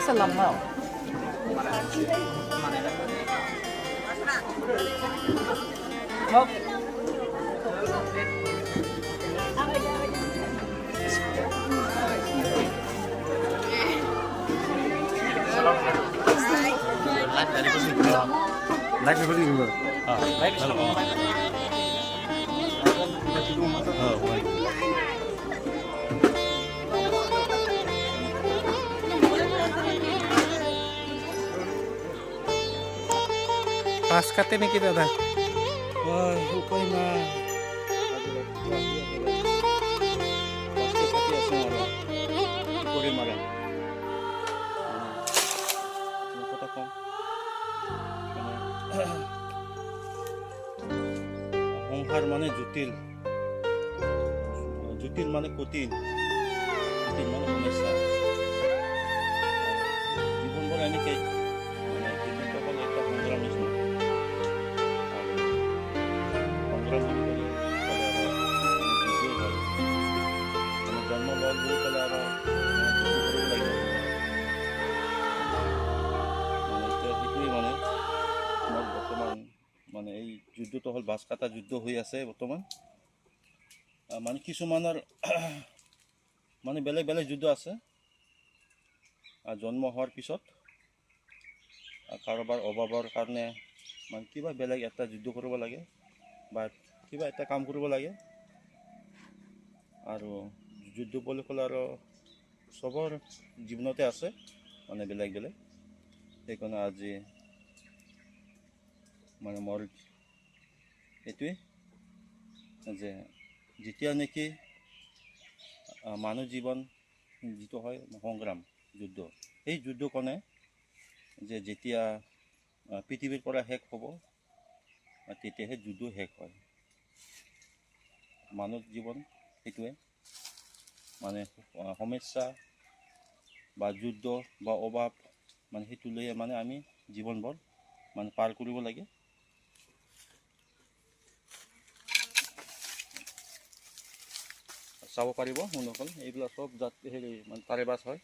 Salam mau. Live apa sih gue? Baik, salam. Pas katanya kita dah. Wah, upay na. Pasti pati asing orang. Ikuri marang. Kota kom. Honghar মানে জটিল, জটিল মানে কঠিন, কঠিন মানে সমস্যা। জীৱনবোৰ এনেকৈ মানে জীৱনটো হ'ল এটা সংগ্ৰাম নিচিনা। সংগ্ৰাম বুলি ক'লে যুদ্ধই হয়। মানে জন্ম লোৱাৰ বুলি ক'লে আৰু যুদ্ধ কৰিব লাগিব। মানে এতিয়া সেইটোৱেই মানে আমাৰ বৰ্তমান মানে এই যুদ্ধটো হ'ল বাছ কাটা যুদ্ধ হৈ আছে বৰ্তমান। মানে কিছুমানৰ মানে বেলেগ বেলেগ যুদ্ধ আছে। জন্ম হোৱাৰ পিছত কাৰোবাৰ অভাৱৰ কাৰণে মানে কিবা বেলেগ এটা যুদ্ধ কৰিব লাগে বা কিবা এটা কাম কৰিব লাগে। আৰু যুদ্ধ বুলি ক'লে আৰু চবৰ জীৱনতে আছে মানে বেলেগ বেলেগ। সেইকাৰণে আজি মানে মোৰ এইটোৱে যে যেতিয়া নেকি মানুহ জীৱন যিটো হয় সংগ্ৰাম যুদ্ধ, সেই যুদ্ধখনে যে যেতিয়া পৃথিৱীৰ পৰা শেষ হ'ব তেতিয়াহে যুদ্ধ শেষ হয়। মানুহ জীৱন সেইটোৱে মানে সমস্যা বা যুদ্ধ বা অভাৱ মানে সেইটো লৈয়ে মানে আমি জীৱনবোৰ মানে পাৰ কৰিব লাগে। চাব পাৰিব মনোকল এইবিলাক চব জাত হেৰি মানে তাৰে বাছ হয়।